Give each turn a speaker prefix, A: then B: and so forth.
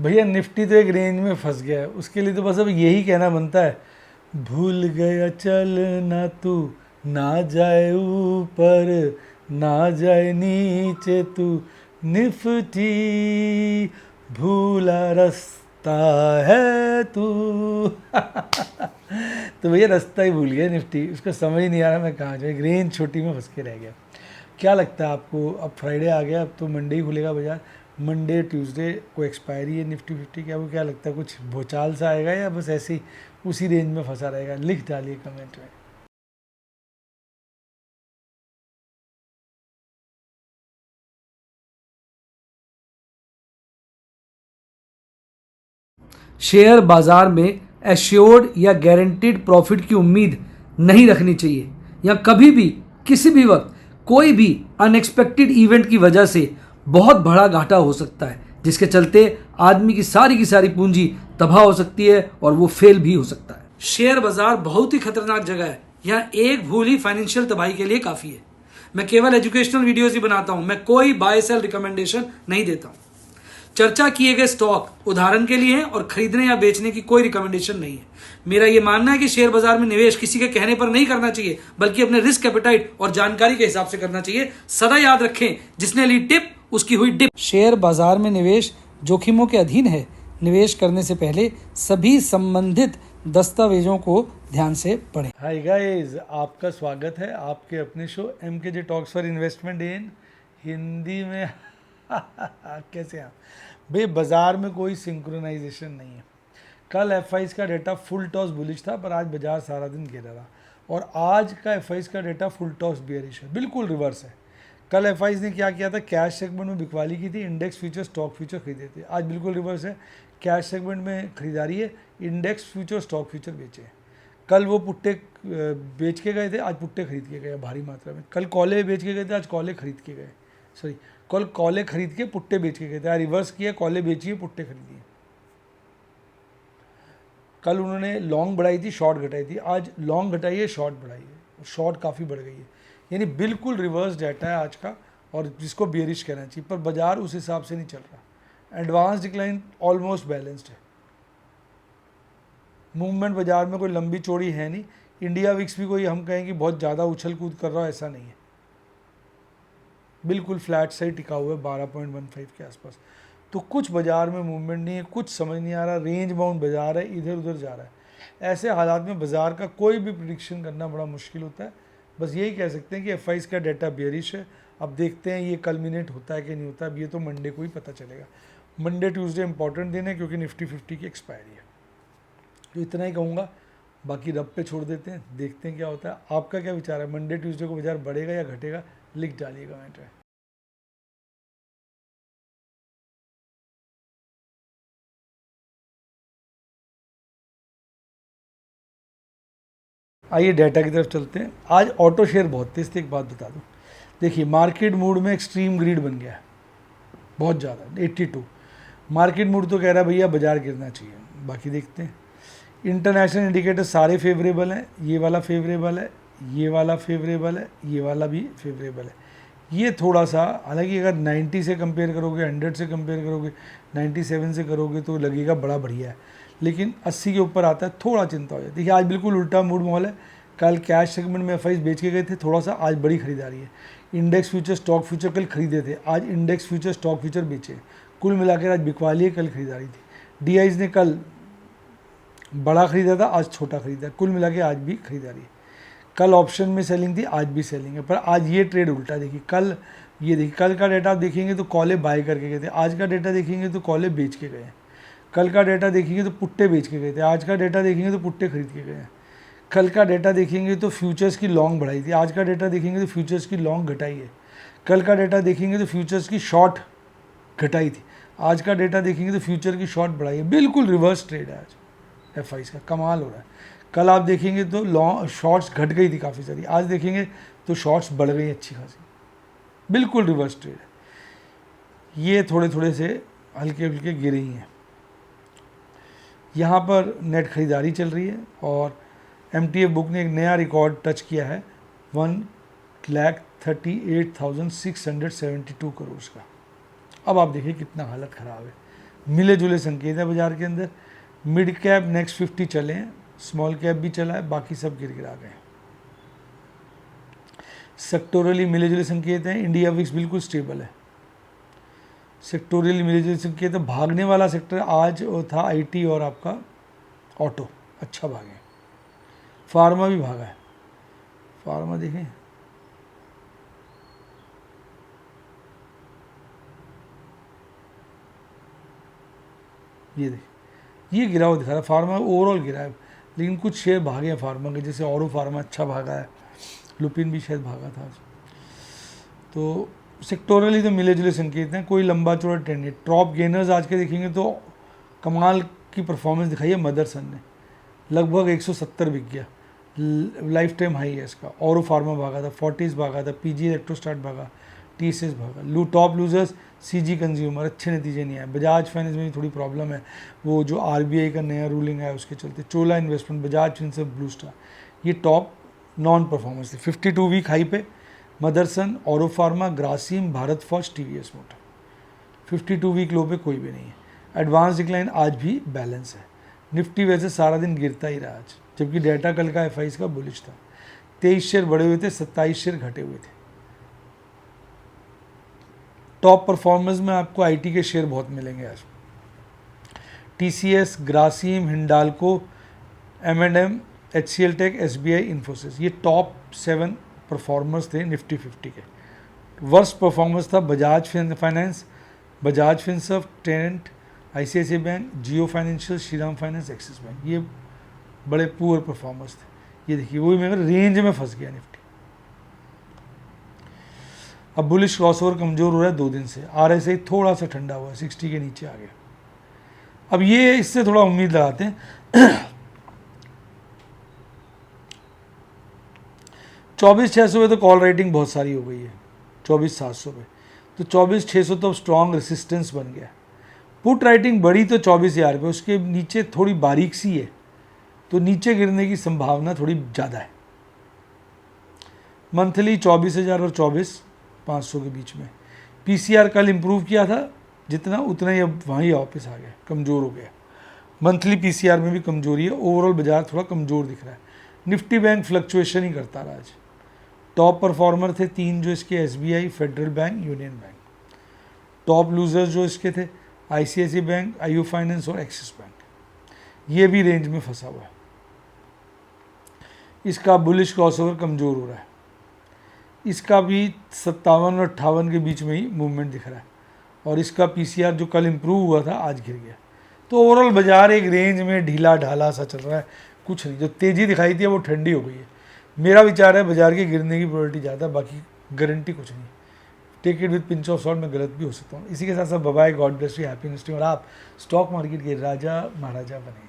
A: भैया निफ्टी तो एक रेंज में फंस गया है, उसके लिए तो बस अब यही कहना बनता है, भूल गया चलना तू, ना जाए ऊपर ना जाए नीचे तू, निफ्टी भूला रास्ता है तू। तो भैया रास्ता ही भूल गया निफ्टी, उसको समझ ही नहीं आ रहा मैं कहाँ जाऊँ, एक रेंज छोटी में फंस के रह गया। क्या लगता है आपको, अब फ्राइडे आ गया, अब तो मंडे ही खुलेगा बाजार, मंडे ट्यूसडे को एक्सपायरी है निफ्टी फिफ्टी की, आपको क्या लगता है कुछ भूचाल सा आएगा या बस ऐसे ही उसी रेंज में फंसा रहेगा? लिख डालिए कमेंट में।
B: शेयर बाजार में एश्योर्ड या गारंटीड प्रॉफिट की उम्मीद नहीं रखनी चाहिए, या कभी भी किसी भी वक्त कोई भी अनएक्सपेक्टेड इवेंट की वजह से बहुत बड़ा घाटा हो सकता है, जिसके चलते आदमी की सारी पूंजी तबाह हो सकती है और वो फेल भी हो सकता है। शेयर बाजार बहुत ही खतरनाक जगह है, यहाँ एक भूल ही फाइनेंशियल तबाही के लिए काफी है। मैं केवल एजुकेशनल वीडियोस ही बनाता हूं, मैं कोई बाय सेल रिकमेंडेशन नहीं देता हूं। चर्चा किए गए स्टॉक उदाहरण के लिए हैं और खरीदने या बेचने की कोई रिकमेंडेशन नहीं है। मेरा यह मानना है कि शेयर बाजार में निवेश किसी के कहने पर नहीं करना चाहिए, बल्कि अपने रिस्क एपेटाइट और जानकारी के हिसाब से करना चाहिए। सदा याद रखें, जिसने ली टिप उसकी हुई डिप। शेयर बाजार में निवेश जोखिमों के अधीन है। निवेश करने से पहले सभी संबंधित दस्तावेजों को ध्यान से पढ़ें।
A: हाय गाइस, आपका स्वागत है आपके अपने show MKJ talks for investment इन हिंदी में। कैसे आप भाई, बाजार में कोई सिंक्रोनाइजेशन नहीं है। कल एफआईज का डेटा फुल टॉस बुलिश था, पर आज बाजार सारा दिन गिरा रहा, और आज का एफआईज का डेटा फुल टॉस बियरिश है, बिल्कुल रिवर्स है। कल एफआईज ने क्या किया था, कैश सेगमेंट में बिकवाली की थी, इंडेक्स फ्यूचर स्टॉक फ्यूचर खरीदे थे। आज बिल्कुल रिवर्स है, कैश सेगमेंट में खरीदारी है, इंडेक्स फ्यूचर स्टॉक फ्यूचर बेचे। कल वो पुट्टे बेच के गए थे, आज पुट्टे खरीद के गए भारी मात्रा में। कल कॉले बेच के गए थे, आज कॉले खरीद के गए, सॉरी कल कॉले खरीद के पुट्टे बेच के गए थे, आज रिवर्स किया, कॉले बेचिए पुट्टे खरीदिए। कल उन्होंने लॉन्ग बढ़ाई थी, शॉर्ट घटाई थी, आज लॉन्ग घटाई है, शॉर्ट बढ़ाई है, शॉर्ट काफ़ी बढ़ गई है। यानी बिल्कुल रिवर्स डाटा है आज का, और जिसको बियरिश कहना चाहिए, पर बाजार उस हिसाब से नहीं चल रहा। एडवांस डिक्लाइन ऑलमोस्ट बैलेंस्ड है, मूवमेंट बाजार में कोई लंबी चौड़ी है नहीं। इंडिया विक्स भी कोई हम कहें कि बहुत ज़्यादा उछल कूद कर रहा है, ऐसा नहीं है, बिल्कुल फ्लैट से ही टिका हुआ है 12.15 के आसपास। तो कुछ बाजार में मूवमेंट नहीं है, कुछ समझ नहीं आ रहा, रेंज बाउंड बाजार है, इधर उधर जा रहा है। ऐसे हालात में बाजार का कोई भी प्रिडिक्शन करना बड़ा मुश्किल होता है। बस यही कह सकते हैं कि एफआईज का डाटा बेयरिश है। अब देखते हैं ये कल्मिनेट होता है कि नहीं होता, अब ये तो मंडे को ही पता चलेगा। मंडे ट्यूसडे इंपॉर्टेंट दिन है, क्योंकि निफ्टी 50 की एक्सपायरी है। तो इतना ही कहूँगा, बाकी रब पे छोड़ देते हैं, देखते हैं क्या होता है। आपका क्या विचार है, मंडे ट्यूसडे को बाजार बढ़ेगा या घटेगा? लिख डालिए कमेंट में। आइए डाटा की तरफ चलते हैं। आज ऑटो शेयर बहुत तेज थे, एक बात बता दूं, देखिए मार्केट मूड में एक्सट्रीम ग्रीड बन गया है बहुत ज़्यादा, 82। मार्केट मूड तो कह रहा है भैया बाजार गिरना चाहिए, बाकी देखते हैं। इंटरनेशनल इंडिकेटर सारे फेवरेबल हैं, ये वाला फेवरेबल है, ये वाला फेवरेबल है, ये वाला भी फेवरेबल है। ये थोड़ा सा, हालांकि अगर 90 से कंपेयर करोगे, 100 से कंपेयर करोगे, 97 से करोगे तो लगेगा बड़ा बढ़िया है, लेकिन 80 के ऊपर आता है थोड़ा चिंता हो जाती है। देखिए आज बिल्कुल उल्टा मूड माहौल है। कल कैश सेगमेंट में एफआईज बेच के गए थे थोड़ा सा, आज बड़ी खरीदारी है। इंडेक्स फ्यूचर स्टॉक फ्यूचर कल खरीदे थे, आज इंडेक्स फ्यूचर स्टॉक फ्यूचर बेचे। कुल मिलाकर आज बिकवाली है, कल खरीदारी थी। डीआईज ने कल बड़ा खरीदा था, आज छोटा खरीदा, कुल मिला के आज भी खरीदारी है। कल ऑप्शन में सेलिंग थी, आज भी सेलिंग है, पर आज ये ट्रेड उल्टा। देखिए कल, ये देखिए कल का डेटा आप देखेंगे तो कॉले बाय करके गए थे, आज का डेटा देखेंगे तो कॉले बेच के गए हैं। कल का डेटा देखेंगे तो पुट्टे बेच के गए थे, आज का डेटा देखेंगे तो पुट्टे खरीद के गए हैं। कल का डेटा देखेंगे तो फ्यूचर्स की लॉन्ग बढ़ाई थी, आज का डेटा देखेंगे तो फ्यूचर्स की लॉन्ग घटाई है। कल का डेटा देखेंगे तो फ्यूचर्स की शॉर्ट घटाई थी, आज का डेटा देखेंगे तो फ्यूचर की शॉर्ट बढ़ाई है। बिल्कुल रिवर्स ट्रेड है आज एफआईज का, कमाल हो रहा है। कल आप देखेंगे तो लॉन्ग शॉर्ट्स घट गई थी काफ़ी सारी, आज देखेंगे तो शॉर्ट्स बढ़ गई अच्छी खासी, बिल्कुल रिवर्स ट्रेड है। ये थोड़े थोड़े से हल्के हल्के गिरे ही हैं। यहाँ पर नेट खरीदारी चल रही है, और MTF बुक ने एक नया रिकॉर्ड टच किया है, 1,38,672 करोड़ का। अब आप देखिए कितना हालत ख़राब है, मिले जुले संकेत है बाजार के अंदर। मिड कैप नेक्स्ट 50 चले हैं, स्मॉल कैप भी चला है, बाकी सब गिर गिरा गए। सेक्टोरली मिले जुले संकेत हैं। इंडिया विक्स बिल्कुल स्टेबल है। सेक्टोरियल मिले जुले संकेत है। भागने वाला सेक्टर आज था आईटी और आपका ऑटो, अच्छा भागे। फार्मा भी भागा है। फार्मा देखें, ये देख, ये गिरावट दिखा रहा है। फार्मा ओवरऑल गिरा है, लेकिन कुछ शेयर भागे हैं फार्मा के, जैसे औरो फार्मा अच्छा भागा है, लुपिन भी शायद भागा था। तो सेक्टोरली तो मिले जुले संकेत हैं, कोई लंबा चौड़ा ट्रेंड नहीं। टॉप गेनर्स आज के देखेंगे तो कमाल की परफॉर्मेंस दिखाई है मदरसन ने, लगभग 170 बिक गया, लाइफ टाइम हाई है इसका। औरो फार्मा भागा था, फोर्टिस भागा था, पीजी इलेक्ट्रोस्टार्ट भागा, टीसीएस भागा। टॉप लूजर्स सीजी कंज्यूमर, अच्छे नतीजे नहीं आए। बजाज फाइनेंस में भी थोड़ी प्रॉब्लम है, वो जो आरबीआई का नया रूलिंग है उसके चलते। Chola investment, Bajaj Finserv, Blue Star, ये टॉप नॉन परफॉर्मेंस थे। 52 वीक हाई पे Motherson, Auro pharma, Grasim, Bharat Forge, TVS Motor. 52 week low पे कोई भी नहीं है। एडवांस डिक्लाइन आज भी बैलेंस है। निफ्टी वैसे सारा दिन गिरता ही रहा आज, जबकि डाटा कल का एफआईज का बुलिश था। 23 शेयर बढ़े हुए थे, 27 शेयर घटे हुए थे। टॉप परफॉर्मेंस में आपको आईटी के शेयर बहुत मिलेंगे आज। TCS, Grasim, Hindalco, M&M, HCL tech, SBI, Infosys, ये टॉप 7 परफॉर्मर्स थे निफ्टी 50 के। वर्स्ट परफॉर्मेंस था Bajaj finance, Bajaj Finserv, Torrent, ICICI bank, Jio financial, Shriram finance, Axis bank, ये बड़े पुअर परफॉर्मर्स थे। ये देखिए वही मेरे रेंज में फंस गया निफ्टी। अब बुलिश क्रॉसओवर कमजोर हो रहा है 2 दिन से। आरएसआई थोड़ा सा ठंडा हुआ है, 60 के नीचे आ गया। अब ये इससे थोड़ा उम्मीद लगाते हैं 24,600 पे तो कॉल राइटिंग बहुत सारी हो गई है, 24,700 पे, तो 24,600 तो अब स्ट्रॉन्ग रेसिस्टेंस बन गया। पुट राइटिंग बढ़ी तो 24,000 पे, उसके नीचे थोड़ी बारीक सी है, तो नीचे गिरने की संभावना थोड़ी ज़्यादा है। मंथली 24,000 और 24,500 के बीच में। पीसीआर कल इंप्रूव किया था जितना, उतना ही अब वहीं वापस आ गया, कमज़ोर हो गया। मंथली पीसीआर में भी कमजोरी है, ओवरऑल बाजार थोड़ा कमज़ोर दिख रहा है। निफ्टी बैंक फ्लक्चुएशन ही करता रहा आज। टॉप परफॉर्मर थे 3 जो इसके, SBI, federal bank, union bank. Top losers जो इसके थे आईसीआईसीआई बैंक, आईओ फाइनेंस और एक्सिस बैंक। ये भी रेंज में फंसा हुआ है। इसका बुलिश क्रॉसओवर कमज़ोर हो रहा है। इसका भी 57 और 58 के बीच में ही मूवमेंट दिख रहा है, और इसका पीसीआर जो कल इंप्रूव हुआ था आज गिर गया। तो ओवरऑल बाजार एक रेंज में ढीला ढाला सा चल रहा है, कुछ नहीं। जो तेज़ी दिखाई थी वो ठंडी हो गई है। मेरा विचार है बाजार के गिरने की प्रोबेबिलिटी ज़्यादा, बाकी गारंटी कुछ नहीं। Take it with pinch of salt, मैं गलत भी हो सकता हूँ। इसी के साथ साथ bye, God bless you, happy investing, और आप स्टॉक मार्केट के राजा महाराजा बने।